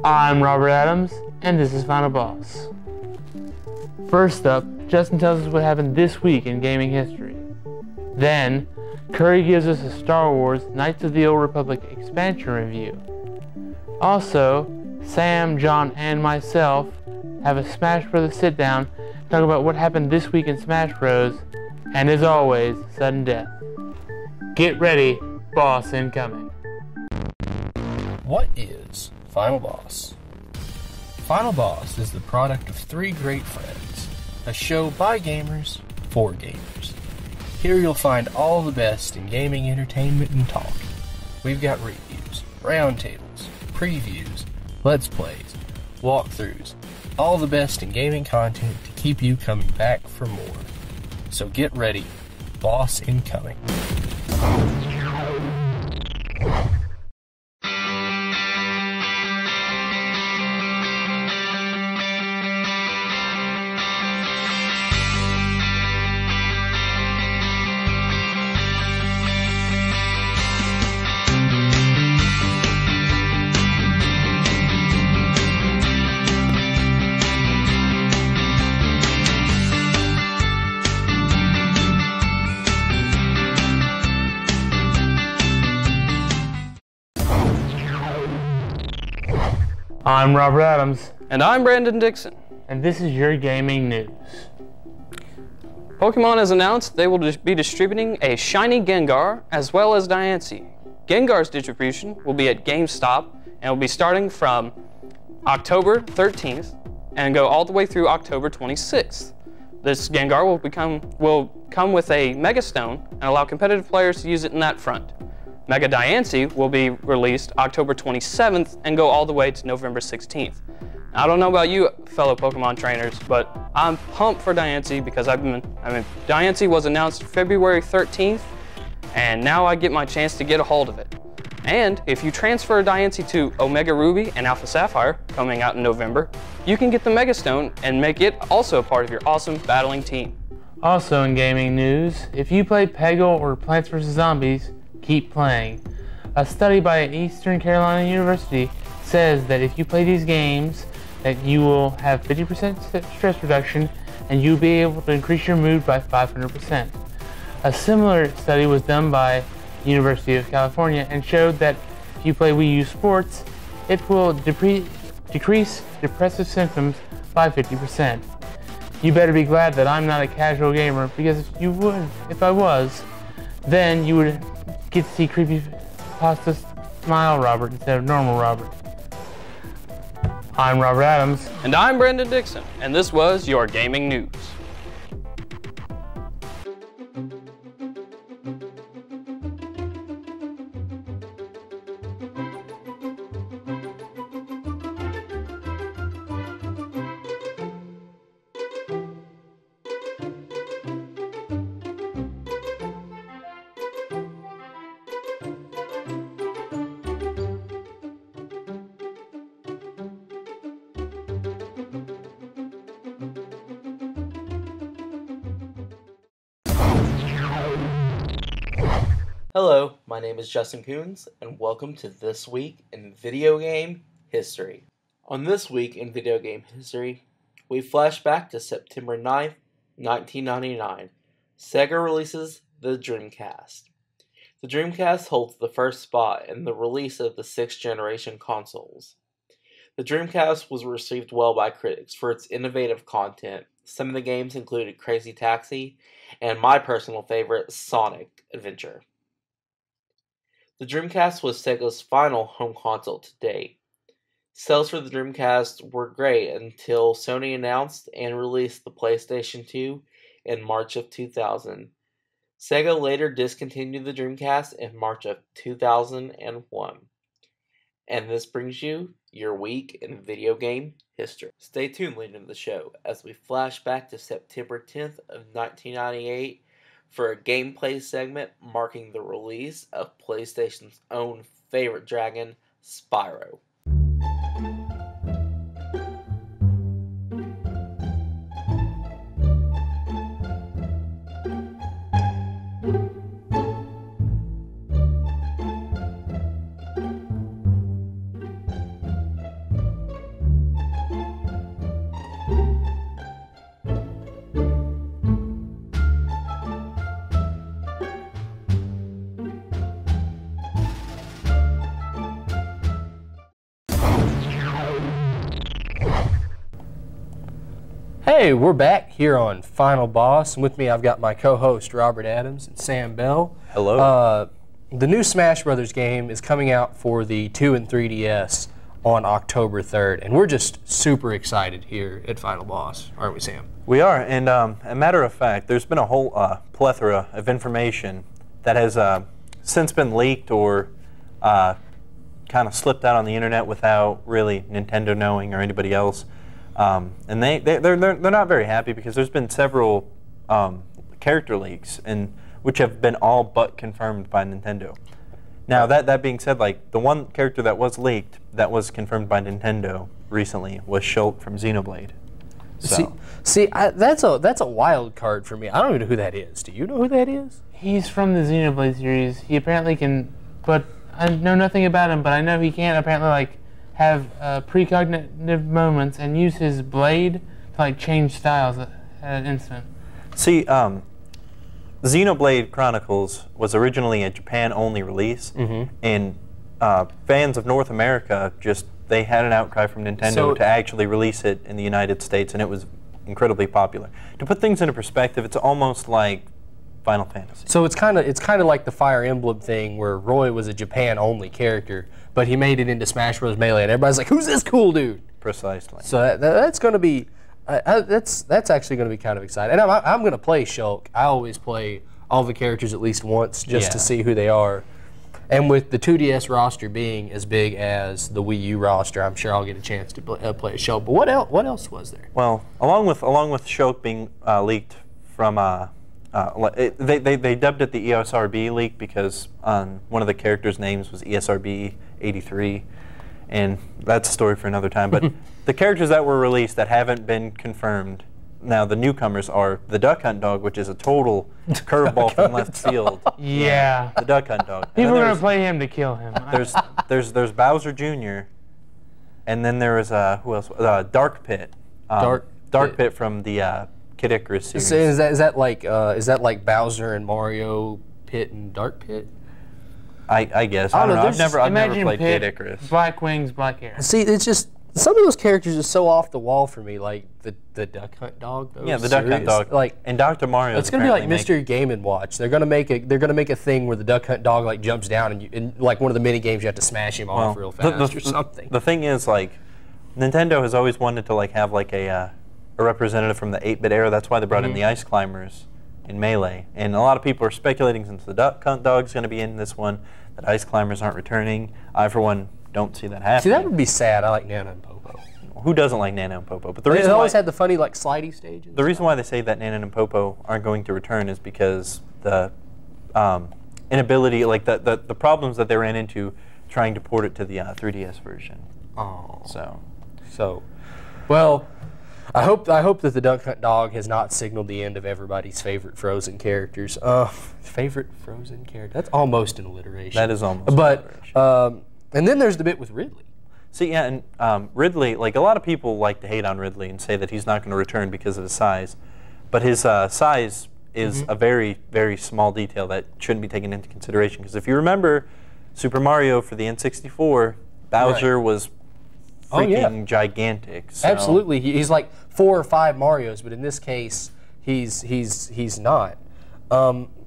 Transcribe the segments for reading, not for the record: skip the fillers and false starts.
I'm Robert Adams, and this is Final Boss. First up, Justin tells us what happened this week in gaming history. Then, Curry gives us a Star Wars Knights of the Old Republic expansion review. Also, Sam, John, and myself have a Smash Bros. Sit-down to talk about what happened this week in Smash Bros. And as always, sudden death. Get ready, boss incoming. What is Final Boss? Final Boss is the product of three great friends, a show by gamers for gamers. Here you'll find all the best in gaming entertainment and talk. We've got reviews, roundtables, previews, let's plays, walkthroughs, all the best in gaming content to keep you coming back for more. So get ready, boss incoming. I'm Robert Adams. And I'm Brandon Dixon. And this is your gaming news. Pokemon has announced they will be distributing a shiny Gengar as well as Diancie. Gengar's distribution will be at GameStop and will be starting from October 13th and go all the way through October 26th. This Gengar will come with a Mega Stone and allow competitive players to use it in that front. Mega Diancie will be released October 27th and go all the way to November 16th. Now, I don't know about you fellow Pokemon trainers, but I'm pumped for Diancie because Diancie was announced February 13th, and now I get my chance to get a hold of it. And if you transfer Diancie to Omega Ruby and Alpha Sapphire, coming out in November, you can get the Mega Stone and make it also a part of your awesome battling team. Also in gaming news, if you play Peggle or Plants vs. Zombies, keep playing. A study by Eastern Carolina University says that if you play these games, that you will have 50% stress reduction and you'll be able to increase your mood by 500%. A similar study was done by University of California and showed that if you play Wii U Sports, it will decrease depressive symptoms by 50%. You better be glad that I'm not a casual gamer, because if I was, then you would get to see creepy pasta smile Robert instead of normal Robert. I'm Robert Adams. And I'm Brandon Dixon, and this was your gaming news. Hello, my name is Justin Coons, and welcome to This Week in Video Game History. On This Week in Video Game History, we flash back to September 9th, 1999. Sega releases the Dreamcast. The Dreamcast holds the first spot in the release of the 6th generation consoles. The Dreamcast was received well by critics for its innovative content. Some of the games included Crazy Taxi and my personal favorite, Sonic Adventure. The Dreamcast was Sega's final home console to date. Sales for the Dreamcast were great until Sony announced and released the PlayStation 2 in March of 2000. Sega later discontinued the Dreamcast in March of 2001. And this brings you your week in video game history. Stay tuned later in the show as we flash back to September 10th of 1998 for a gameplay segment marking the release of PlayStation's own favorite dragon, Spyro. Hey, we're back here on Final Boss. And with me, I've got my co-host Robert Adams and Sam Bell. Hello. The new Smash Brothers game is coming out for the 2 and 3DS on October 3rd, and we're just super excited here at Final Boss, aren't we, Sam? We are, and a matter of fact, there's been a whole plethora of information that has since been leaked or kind of slipped out on the internet without really Nintendo knowing or anybody else. And they're not very happy because there's been several character leaks which have been all but confirmed by Nintendo. Now that being said, like the one character that was leaked that was confirmed by Nintendo recently was Shulk from Xenoblade. So. That's a wild card for me. I don't even know who that is. Do you know who that is? He's from the Xenoblade series. He apparently can, but I know nothing about him, but I know he can apparently like have precognitive moments and use his blade to like change styles at an instant. See, Xenoblade Chronicles was originally a Japan-only release, and fans of North America they had an outcry from Nintendo to actually release it in the United States, and it was incredibly popular. To put things into perspective, it's almost like Final Fantasy. So it's kind of like the Fire Emblem thing where Roy was a Japan-only character, but he made it into Smash Bros. Melee, and everybody's like, "Who's this cool dude?" Precisely. So that's going to be that's actually going to be kind of exciting. And I'm going to play Shulk. I always play all the characters at least once just to see who they are. And with the 2DS roster being as big as the Wii U roster, I'm sure I'll get a chance to play Shulk. But what else was there? Well, along with Shulk being leaked from they dubbed it the ESRB leak because one of the characters' names was ESRB 83, and that's a story for another time. But the characters that were released that haven't been confirmed, now the newcomers are the Duck Hunt Dog, which is a total curveball from left field. Yeah. The Duck Hunt Dog. People are going to play him to kill him. There's Bowser Jr., and then there is who else? Dark Pit. Dark Pit from the Kid Icarus series. So is that like Bowser and Mario Pit and Dark Pit? I guess. I don't know. I've never played Pit, Kid Icarus. Black wings, black hair. See, it's just some of those characters are so off the wall for me, like the Duck Hunt Dog. Yeah, the Duck Hunt Dog. Like, and Dr. Mario. It's gonna be like Mr. Game & Watch. They're gonna make a thing where the Duck Hunt Dog like jumps down and like one of the mini games you have to smash him off real fast or something. The thing is, like, Nintendo has always wanted to like have like a representative from the 8-bit era. That's why they brought in the Ice Climbers in Melee. And a lot of people are speculating, since the Duck Hunt Dog's going to be in this one, that Ice Climbers aren't returning. I, for one, don't see that happening. See, that would be sad. I like Nana and Popo. Who doesn't like Nana and Popo? But They always had the funny like slidey stages. The reason why they say that Nana and Popo aren't going to return is because the inability, like the problems that they ran into trying to port it to the 3DS version. Oh. So, well, I hope that the Duck Hunt Dog has not signaled the end of everybody's favorite Frozen characters. Favorite Frozen character? That's almost an alliteration. That is almost an alliteration. And then there's the bit with Ridley. See, yeah, and Ridley, like a lot of people like to hate on Ridley and say that he's not going to return because of his size. But his size is a very, very small detail that shouldn't be taken into consideration. Because if you remember Super Mario for the N64, Bowser was freaking gigantic. So. Absolutely, he's like 4 or 5 Marios, but in this case, he's not.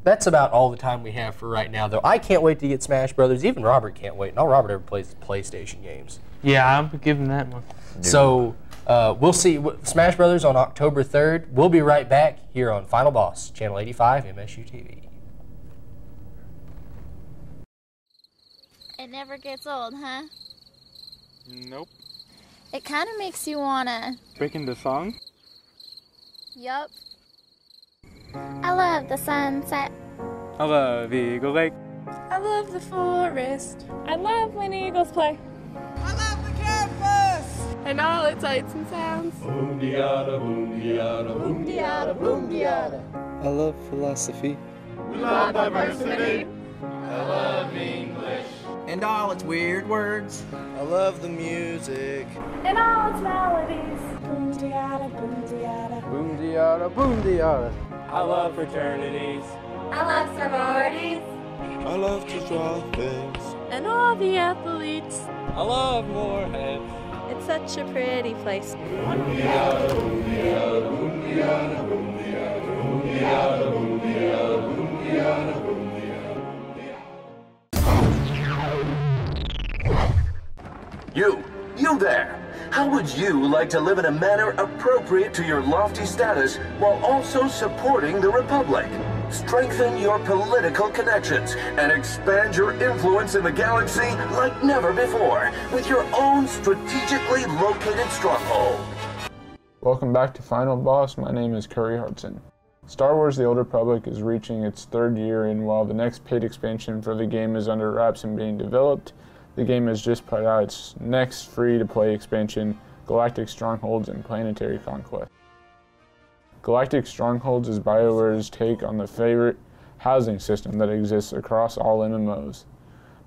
That's about all the time we have for right now, though. I can't wait to get Smash Brothers. Even Robert can't wait. No, Robert ever plays PlayStation games. Yeah, I'll give him that one. So we'll see Smash Brothers on October 3rd. We'll be right back here on Final Boss, Channel 85, Msutv. It never gets old, huh? Nope. It kind of makes you wanna... Breaking the song? Yup. I love the sunset. I love Eagle Lake. I love the forest. I love when eagles play. I love the campus! And all its sights and sounds. Boom-de-yada, boom-de-yada, boom-de-yada, boom-de-yada. I love philosophy. We love diversity. I love English. And all its weird words. I love the music. And all its melodies. Boom-de-yada, boom-de-yada. Boom-de-yada, boom-de-yada. I love fraternities. I love sororities. I love to draw things. And all the athletes. I love Moorhead. It's It's such a pretty place. You there! How would you like to live in a manner appropriate to your lofty status while also supporting the Republic? Strengthen your political connections and expand your influence in the galaxy like never before with your own strategically located stronghold. Welcome back to Final Boss. My name is Curry Hartson. Star Wars The Old Republic is reaching its 3rd year, and while the next paid expansion for the game is under wraps and being developed, the game has just put out its next free-to-play expansion, Galactic Strongholds and Planetary Conquest. Galactic Strongholds is BioWare's take on the favorite housing system that exists across all MMOs.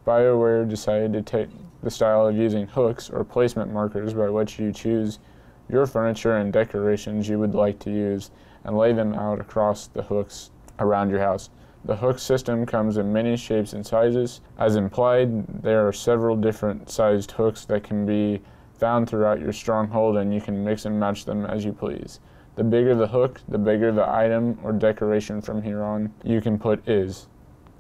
BioWare decided to take the style of using hooks or placement markers by which you choose your furniture and decorations you would like to use and lay them out across the hooks around your house. The hook system comes in many shapes and sizes. As implied, there are several different sized hooks that can be found throughout your stronghold, and you can mix and match them as you please. The bigger the hook, the bigger the item or decoration from here on you can put is.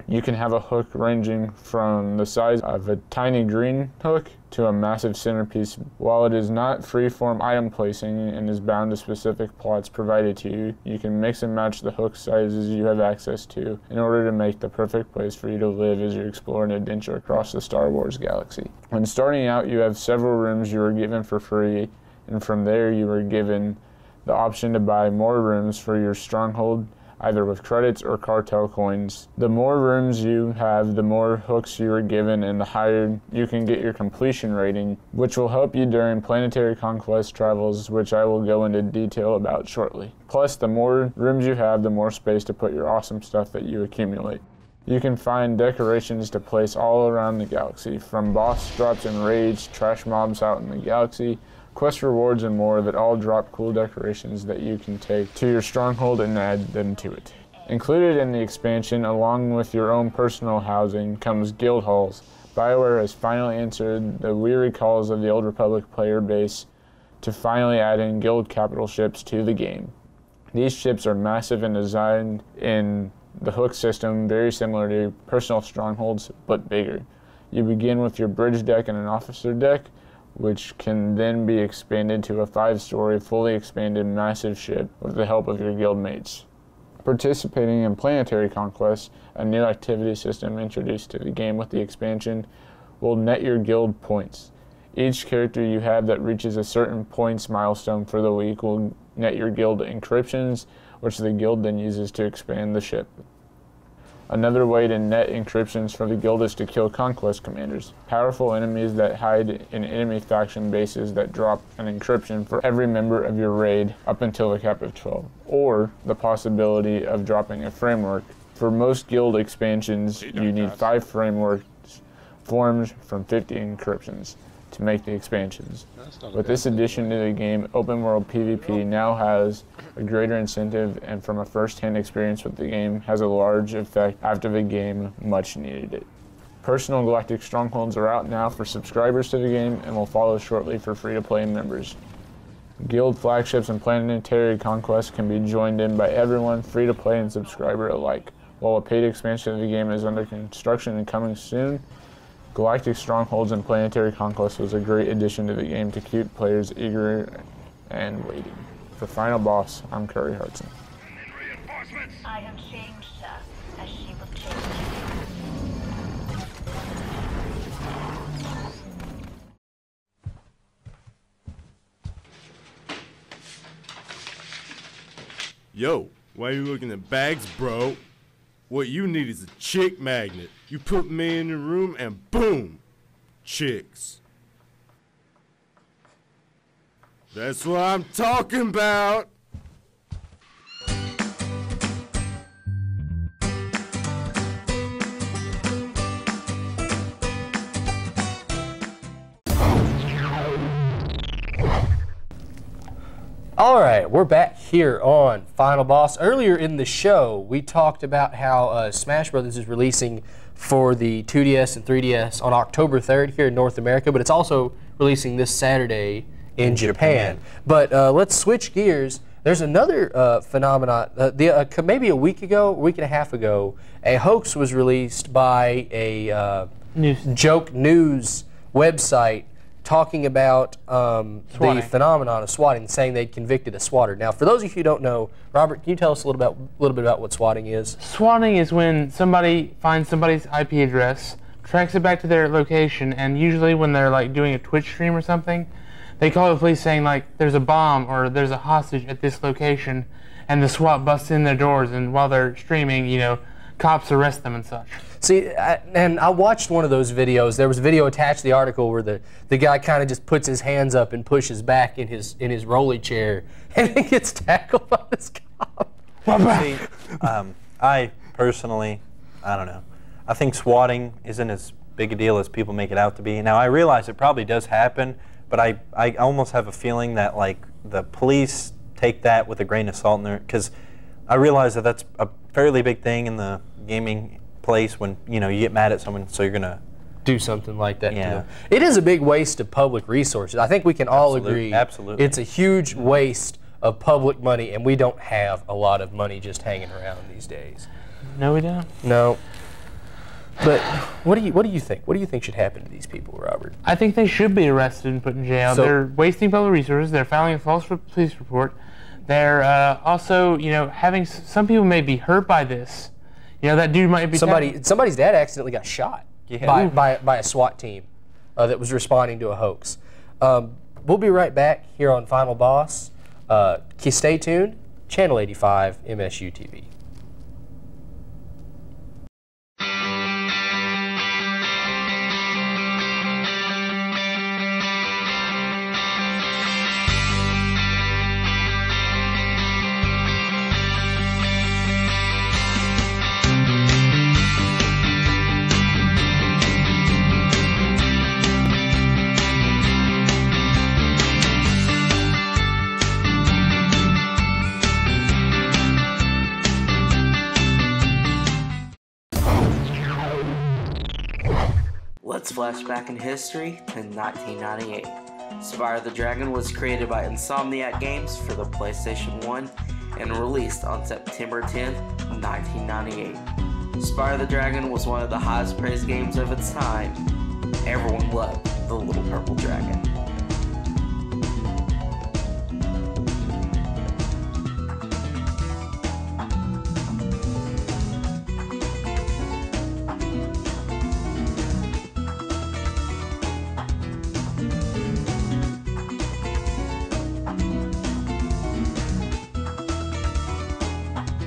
You can have a hook ranging from the size of a tiny green hook to a massive centerpiece. While it is not freeform item placing and is bound to specific plots provided to you, you can mix and match the hook sizes you have access to in order to make the perfect place for you to live as you explore an adventure across the Star Wars galaxy. When starting out, you have several rooms you are given for free, and from there you are given the option to buy more rooms for your stronghold, either with credits or cartel coins. The more rooms you have, the more hooks you are given, and the higher you can get your completion rating, which will help you during planetary conquest travels, which I will go into detail about shortly. Plus, the more rooms you have, the more space to put your awesome stuff that you accumulate. You can find decorations to place all around the galaxy, from boss drops and raids, trash mobs out in the galaxy, quest rewards, and more that all drop cool decorations that you can take to your stronghold and add them to it. Included in the expansion, along with your own personal housing, comes guild halls. BioWare has finally answered the weary calls of the Old Republic player base to finally add in guild capital ships to the game. These ships are massive and designed in the hook system, very similar to personal strongholds, but bigger. You begin with your bridge deck and an officer deck, which can then be expanded to a 5-story, fully expanded massive ship with the help of your guild mates. Participating in Planetary Conquest, a new activity system introduced to the game with the expansion, will net your guild points. Each character you have that reaches a certain points milestone for the week will net your guild encryptions, which the guild then uses to expand the ship. Another way to net encryptions for the guild is to kill conquest commanders, powerful enemies that hide in enemy faction bases that drop an encryption for every member of your raid up until the cap of 12, or the possibility of dropping a framework. For most guild expansions, you need 5 frameworks formed from 50 encryptions to make the expansions. With this addition to the game, open world PvP now has a greater incentive, and from a first-hand experience with the game, has a large effect after the game much needed it. Personal Galactic Strongholds are out now for subscribers to the game and will follow shortly for free-to-play members. Guild flagships and planetary conquests can be joined in by everyone, free-to-play and subscriber alike. While a paid expansion of the game is under construction and coming soon, Galactic Strongholds and Planetary Conquest was a great addition to the game to keep players eager and waiting. For Final Boss, I'm Curry Hartson. I have changed her, as she will change Yo, why are you looking at bags, bro? What you need is a chick magnet. You put me in the room and boom, chicks. That's what I'm talking about. All right, we're back here on Final Boss. Earlier in the show, we talked about how Smash Brothers is releasing for the 2DS and 3DS on October 3rd here in North America, but it's also releasing this Saturday in Japan. But let's switch gears. There's another phenomenon. Maybe a week and a half ago, a hoax was released by a joke news website talking about the phenomenon of swatting, saying they'd convicted a swatter. Now, for those of you who don't know, Robert, can you tell us a little bit about what swatting is? Swatting is when somebody finds somebody's IP address, tracks it back to their location, and usually when they're like doing a Twitch stream or something, they call the police saying like there's a bomb or there's a hostage at this location, and the SWAT busts in their doors, and while they're streaming, you know, cops arrest them and such. See, and I watched one of those videos. There was a video attached to the article where the guy kind of just puts his hands up and pushes back in his rolly chair, and then gets tackled by this cop. See, I personally, I don't know. I think swatting isn't as big a deal as people make it out to be. Now, I realize it probably does happen, but I almost have a feeling that like the police take that with a grain of salt in there, because I realize that that's a fairly big thing in the gaming place when you get mad at someone, so you're gonna do something like that. Yeah, to them. It is a big waste of public resources. I think we can all agree. Absolutely, it's a huge waste of public money, and we don't have a lot of money just hanging around these days. No, we don't. No. But what do you think? What do you think should happen to these people, Robert? I think they should be arrested and put in jail. They're wasting public resources. They're filing a false police report. They're also, having some people may be hurt by this. That dude might be somebody's dad accidentally got shot by a SWAT team that was responding to a hoax. We'll be right back here on Final Boss. Stay tuned. Channel 85 Msutv. Let's flash back in history to 1998. Spyro the Dragon was created by Insomniac Games for the PlayStation 1 and released on September 10th, 1998. Spyro the Dragon was one of the highest praised games of its time. Everyone loved the little purple dragon.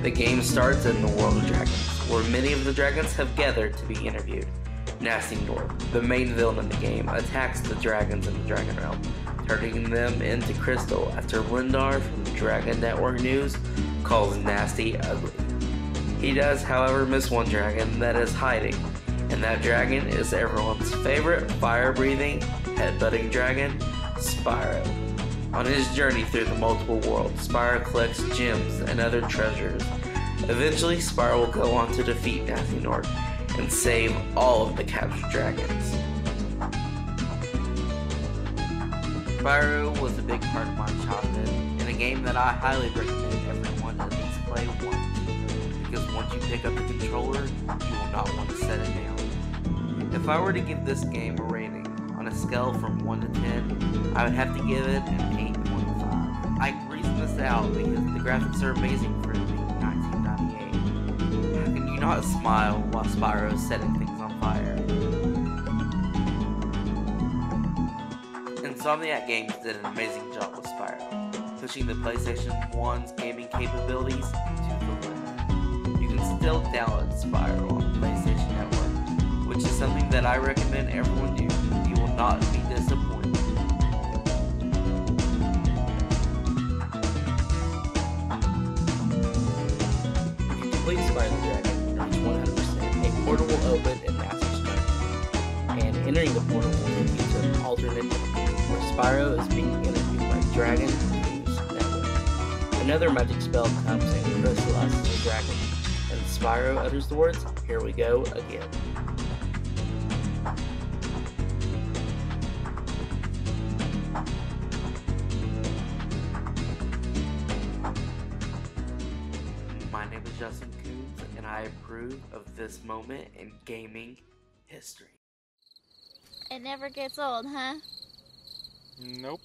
The game starts in the world of dragons, where many of the dragons have gathered to be interviewed. Nasty Nord, the main villain in the game, attacks the dragons in the Dragon Realm, turning them into crystal after Lindar from Dragon Network News calls Nasty ugly. He does, however, miss one dragon that is hiding, and that dragon is everyone's favorite fire-breathing, head-butting dragon, Spyro. On his journey through the multiple worlds, Spyro collects gems and other treasures. Eventually, Spyro will go on to defeat Nasty Nord and save all of the captured dragons. Spyro was a big part of my childhood, and a game that I highly recommend everyone at least play once, because once you pick up the controller, you will not want to set it down. If I were to give this game a rating on a scale from 1 to 10, I would have to give it an 8.5. I can reason this out because the graphics are amazing for it being 1998. How can you not smile while Spyro is setting things on fire? Insomniac Games did an amazing job with Spyro, pushing the PlayStation 1's gaming capabilities to the limit. You can still download Spyro on the PlayStation Network, which is something that I recommend everyone do. You will not be disappointed. If you complete Spyro the Dragon and reach 100%, a portal will open in Master Stone, and entering the portal will take you to an alternate where Spyro is being interviewed by Dragon News Network. Another magic spell comes and crystallizes the dragon, and Spyro utters the words, "Here we go again." Justin Coons, and I approve of this moment in gaming history. It never gets old, huh? Nope.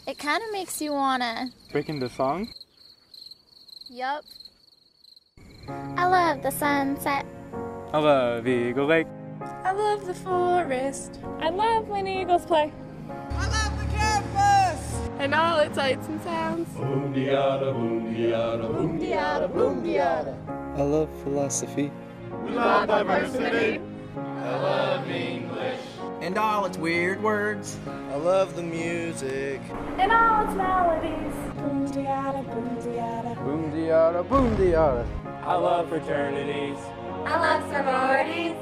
It kind of makes you wanna... Breaking the song? Yup. I love the sunset. I love Eagle Lake. I love the forest. I love when eagles play. I love the campus! And all its sights and sounds. Boom-diada, boom-diada, boom-diada, boom-diada. I love philosophy. We love diversity. I love English. And all its weird words. I love the music. And all its melodies. Boom-diada, boom-diada. Boom-diada, boom-diada. I love fraternities. I love sororities.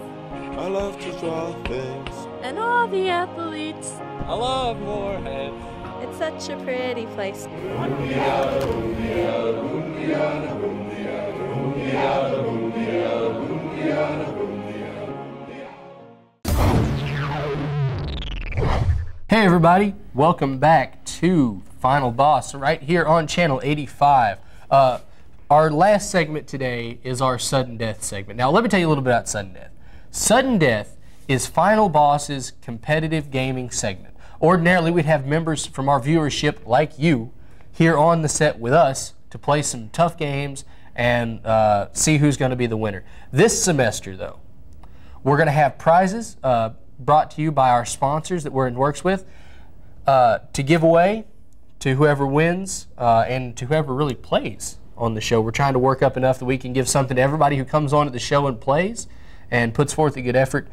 I love to draw things. And all the athletes. I love Moorhead. It's such a pretty place. Boom-diada, boom-diada, boom-diada, boom-diada, boom-diada, boom-diada, boom-diada, boom-diada. Hey everybody, welcome back to Final Boss right here on channel 85. Our last segment today is our sudden death segment. Now let me tell you a little bit about sudden death. Sudden death is Final Boss's competitive gaming segment. Ordinarily we'd have members from our viewership like you here on the set with us to play some tough games and see who's going to be the winner. This semester though, we're going to have prizes brought to you by our sponsors that we're in works with to give away to whoever wins and to whoever really plays on the show. We're trying to work up enough that we can give something to everybody who comes on to the show and plays and puts forth a good effort.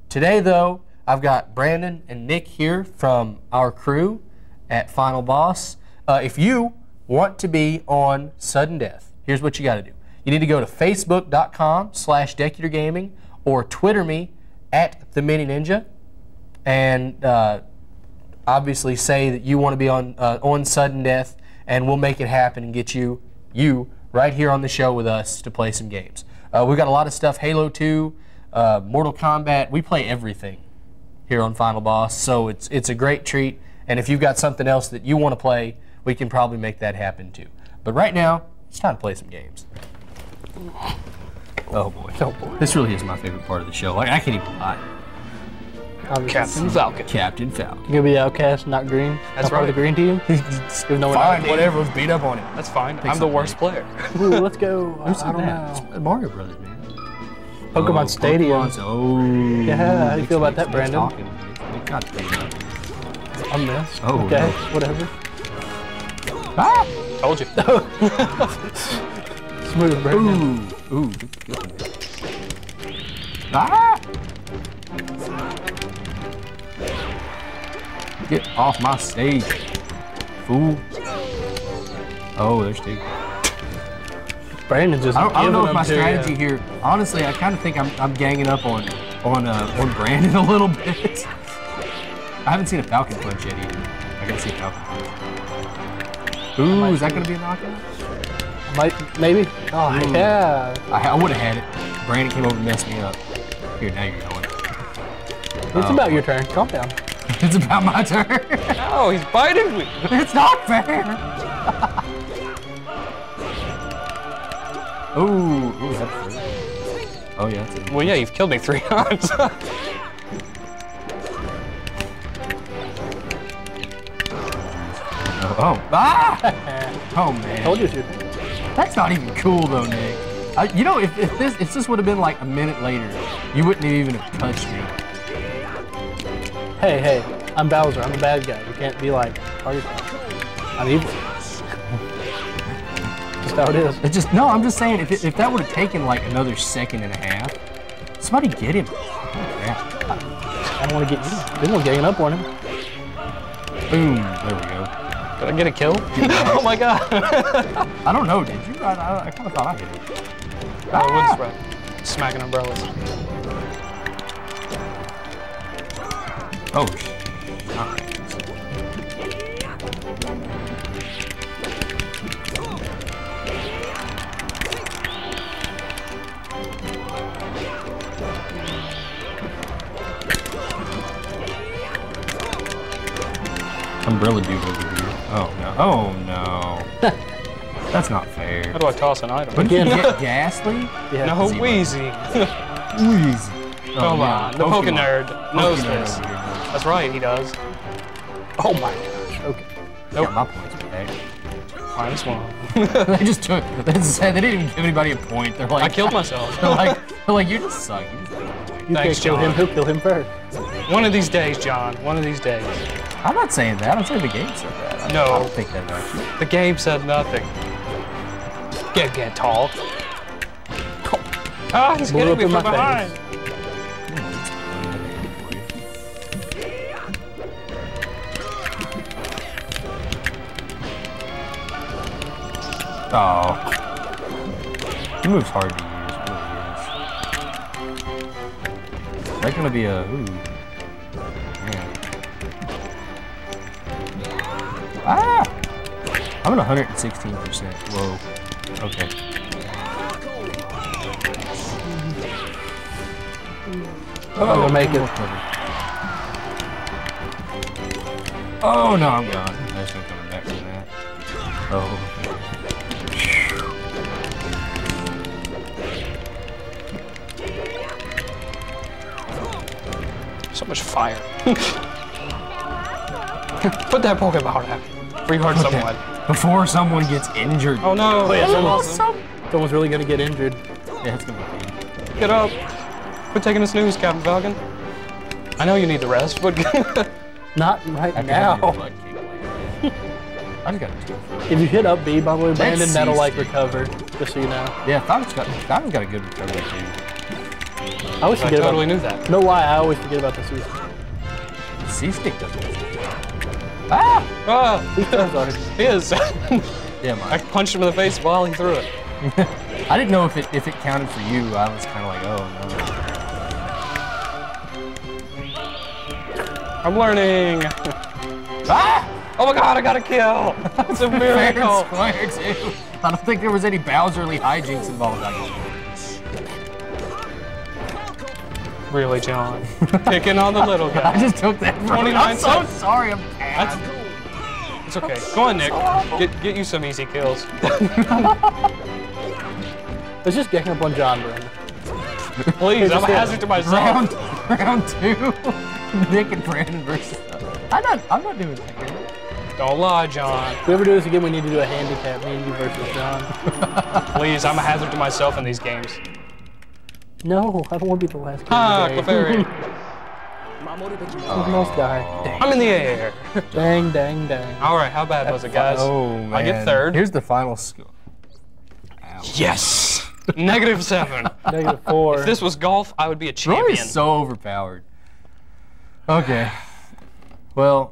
Today though, I've got Brandon and Nick here from our crew at Final Boss. If you want to be on Sudden Death, here's what you got to do. You need to go to facebook.com/DecularGaming or Twitter me at the Mini Ninja, and obviously say that you want to be on Sudden Death, and we'll make it happen and get you right here on the show with us to play some games. We've got a lot of stuff: Halo 2, Mortal Kombat. We play everything here on Final Boss, so it's a great treat. And if you've got something else that you want to play, we can probably make that happen too. But right now, it's time to play some games. Oh boy. Oh boy. This really is my favorite part of the show. Like, I can't even lie. Captain Falcon. Captain Falcon. You're gonna be the outcast, not green. That's not part right. of the green team. Fine, whatever. Let's beat up on it. That's fine. I'm the worst player. Ooh, let's go. I don't know. It's Mario Brothers, man. Pokemon Stadium. Oh. Yeah, how do you feel about that, Brandon? It got beat up. I missed. Oh, okay, no. whatever. Ah! Told you. Smooth, Brandon. Ooh. Good. Ah! Get off my stage, fool. Oh, there's two. Brandon just. I don't know if my strategy here. Honestly, I kind of think I'm ganging up on Brandon a little bit. I haven't seen a Falcon punch yet either. I gotta see a Falcon punch. Ooh, is that gonna be a knockout? Maybe. Oh yeah. I would have had it. Brandon came over and messed me up. Here, now you're going. It's about your turn. Calm down. It's about my turn. Oh, he's biting me. It's not fair. Ooh, that's true. Oh yeah. That's it. Well, yeah, you've killed me 3 times. Oh. Ah! Oh man. Told you. That's not even cool though, Nick. You know, if this would have been like a minute later, you wouldn't have even have touched me. Hey, I'm Bowser. I'm a bad guy. You can't be like, I'm evil. That's how it is. I'm just saying, if that would have taken like another second and a half, somebody get him. Yeah. I don't want to get you. There's no ganging up on him. Boom. There we go. Did I get a kill? Oh my god. I don't know, did you? I kind of thought I hit it. Wood spread. Smacking umbrellas. Oh, shit. Alright. Umbrella dude over here. Oh no. Oh no. That's not fair. How do I toss an item? Again, get Ghastly? Yeah, no, Wheezy. Wheezy. Come on, the Poke Nerd knows this. That's right, he does. Oh my gosh, okay. Nope. Yeah, my points back. -1. They just took, that's sad, they didn't even give anybody a point. They're like, I killed myself. they're like, you just suck. You Thanks, can't kill him, John. he'll kill him first. One of these days, John. One of these days. I'm not saying that, I'm saying the game said that. No. I don't think that about you. The game said nothing. Get tall. Ah, he's Blew hitting up me in from my behind. Oh. He moves hard to use, really is. Is that gonna be a, ooh. Man. Ah! I'm at 116%, whoa. Okay. I'm gonna make it. Oh no, I'm gone. There's no coming back from that. Oh. So much fire. Put that Pokeball out. Rehard someone. Before someone gets injured. Oh no. Oh, yeah, Awesome. someone's really gonna get injured. Yeah, it's gonna be. Get up. Quit taking a snooze, Captain Falcon. I know you need the rest, but Not right I now. I just got two. If you hit up B, by the way, Brandon, That's that'll like C-stick. recover. Just so you know. Yeah, Falcon's got a good recovery too. I always I forget totally about. knew that. Know why I always forget about the C. C-stick doesn't. Ah! Ah, He does. he is. Yeah, I Mike. punched him in the face while he threw it. I didn't know if it counted for you. I was kind of like, oh no. I'm learning. Ah! Oh my god, I got a kill. It's a miracle. Fair and square too. I don't think there was any Bowserly hijinks involved. Really, John? Picking on the little guy. I just took that from 29 I'm so seconds. sorry. I'm bad. It's okay. Go on, Nick. Get you some easy kills. Let's just gang up on John, Brandon. Please, I'm a hazard to myself. Round two. Nick and Brandon versus. I'm not doing that. Don't lie, John. If we ever do this again, we need to do a handicap, me and you versus John. Please, I'm a hazard to myself in these games. No, I don't want to be the last guy. Ah, Clefairy. Almost die. I'm in the air. Dang, dang, dang. All right, how bad was it, guys? Oh man. I get third. Here's the final score. Yes. -7. -4. If this was golf, I would be a Roy champion. is so overpowered. Okay. Well,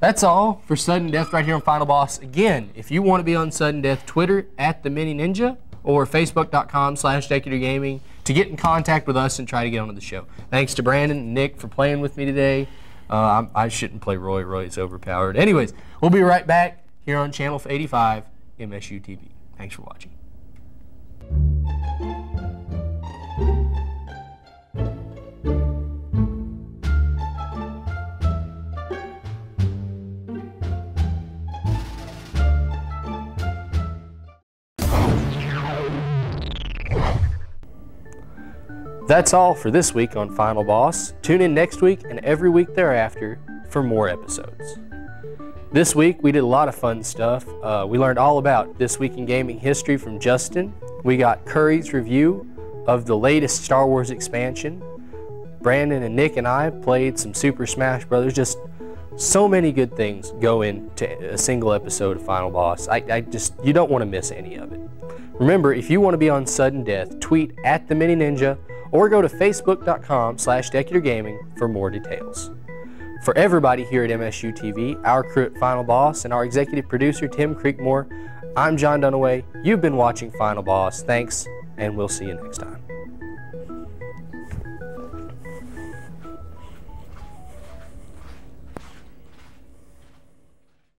that's all for Sudden Death right here on Final Boss. Again, if you want to be on Sudden Death, Twitter @TheMiniNinja or Facebook.com/DecularGaming to get in contact with us and try to get onto the show. Thanks to Brandon and Nick for playing with me today. I shouldn't play Roy. Roy's overpowered. Anyways, we'll be right back here on Channel 85 Msutv. Thanks for watching. That's all for this week on Final Boss. Tune in next week and every week thereafter for more episodes. This week we did a lot of fun stuff. We learned all about This Week in Gaming History from Justin. We got Curry's review of the latest Star Wars expansion. Brandon and Nick and I played some Super Smash Brothers. Just so many good things go into a single episode of Final Boss. You don't want to miss any of it. Remember, if you want to be on Sudden Death, tweet @TheMiniNinja or go to Facebook.com/DecularGaming for more details. For everybody here at MSUTV, our crew at Final Boss, and our executive producer, Tim Creekmore, I'm John Dunaway. You've been watching Final Boss. Thanks, and we'll see you next time.